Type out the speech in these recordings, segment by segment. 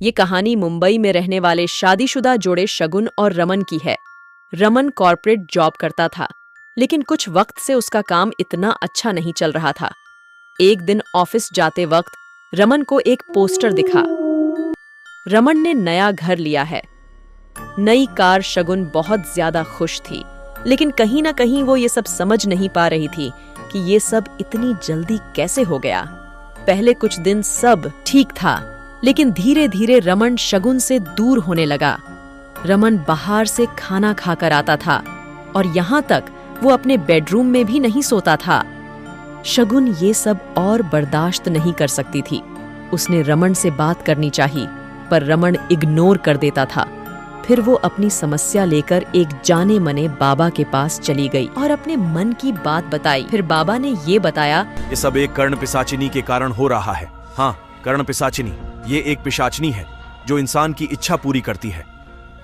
ये कहानी मुंबई में रहने वाले शादीशुदा जोड़े शगुन और रमन की है। रमन कॉर्पोरेट जॉब करता था, लेकिन कुछ वक्त से उसका काम इतना अच्छा नहीं चल रहा था। एक दिन ऑफिस जाते वक्त रमन को एक पोस्टर दिखा। रमन ने नया घर लिया है, नई कार। शगुन बहुत ज्यादा खुश थी, लेकिन कहीं ना कहीं वो ये सब समझ नहीं पा रही थी कि ये सब इतनी जल्दी कैसे हो गया। पहले कुछ दिन सब ठीक था, लेकिन धीरे धीरे रमन शगुन से दूर होने लगा। रमन बाहर से खाना खाकर आता था और यहाँ तक वो अपने बेडरूम में भी नहीं सोता था। शगुन ये सब और बर्दाश्त नहीं कर सकती थी। उसने रमन से बात करनी चाहिए, पर रमन इग्नोर कर देता था। फिर वो अपनी समस्या लेकर एक जाने मने बाबा के पास चली गई और अपने मन की बात बताई। फिर बाबा ने ये बताया, ये सब एक कर्ण पिशाचिनी के कारण हो रहा है। हाँ, कर्ण पिशाचिनी ये एक पिशाचिनी है जो इंसान की इच्छा पूरी करती है,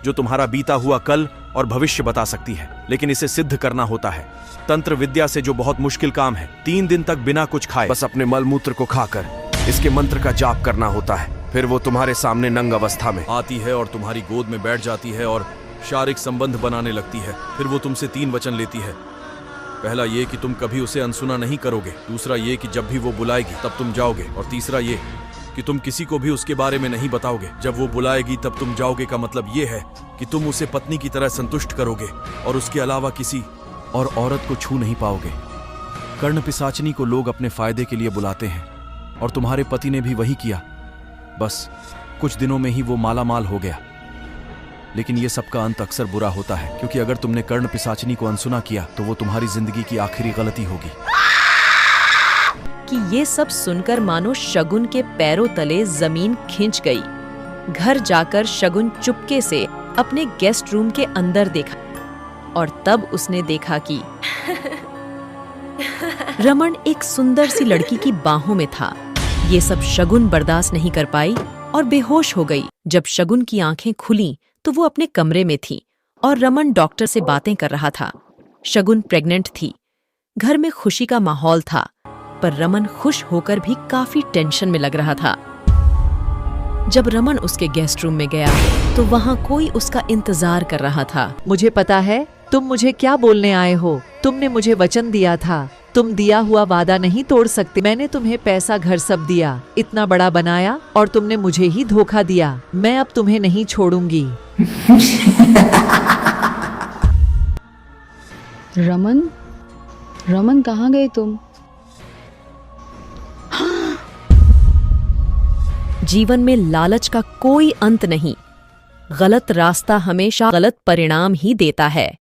जो तुम्हारा बीता हुआ कल और भविष्य बता सकती है। लेकिन इसे सिद्ध करना होता है तंत्र विद्या से, जो बहुत मुश्किल काम है। 3 दिन तक बिना कुछ खाए बस अपने मलमूत्र को खाकर इसके मंत्र का जाप करना होता है। फिर वो तुम्हारे सामने नंग अवस्था में आती है और तुम्हारी गोद में बैठ जाती है और शारीरिक संबंध बनाने लगती है। फिर वो तुमसे 3 वचन लेती है। पहला ये कि तुम कभी उसे अनसुना नहीं करोगे, दूसरा ये कि जब भी वो बुलाएगी तब तुम जाओगे, और तीसरा ये कि तुम किसी को भी उसके बारे में नहीं बताओगे। जब वो बुलाएगी तब तुम जाओगे का मतलब ये है कि तुम उसे पत्नी की तरह संतुष्ट करोगे और उसके अलावा किसी और औरत को छू नहीं पाओगे। कर्ण पिशाचिनी को लोग अपने फायदे के लिए बुलाते हैं और तुम्हारे पति ने भी वही किया। बस कुछ दिनों में ही वो माला माल हो गया। लेकिन ये सबका अंत अक्सर बुरा होता है, क्योंकि अगर तुमने कर्ण पिशाचिनी को अनसुना किया तो वो तुम्हारी जिंदगी की आखिरी गलती होगी। कि ये सब सुनकर मानो शगुन के पैरों तले जमीन खिंच गई। घर जाकर शगुन चुपके से अपने गेस्ट रूम के अंदर देखा और तब उसने देखा कि रमन एक सुंदर सी लड़की की बाहों में था। ये सब शगुन बर्दाश्त नहीं कर पाई और बेहोश हो गई। जब शगुन की आंखें खुलीं तो वो अपने कमरे में थी और रमन डॉक्टर से बातें कर रहा था। शगुन प्रेग्नेंट थी। घर में खुशी का माहौल था, पर रमन खुश होकर भी काफी टेंशन में लग रहा था। जब रमन उसके गेस्ट रूम में गया तो वहाँ कोई उसका इंतजार कर रहा था। मुझे पता है तुम मुझे क्या बोलने आए हो। तुमने मुझे वचन दिया था, तुम दिया हुआ वादा नहीं तोड़ सकते। मैंने तुम्हें पैसा, घर सब दिया, इतना बड़ा बनाया, और तुमने मुझे ही धोखा दिया। मैं अब तुम्हें नहीं छोड़ूंगी। रमन कहाँ गए तुम? जीवन में लालच का कोई अंत नहीं। गलत रास्ता हमेशा गलत परिणाम ही देता है।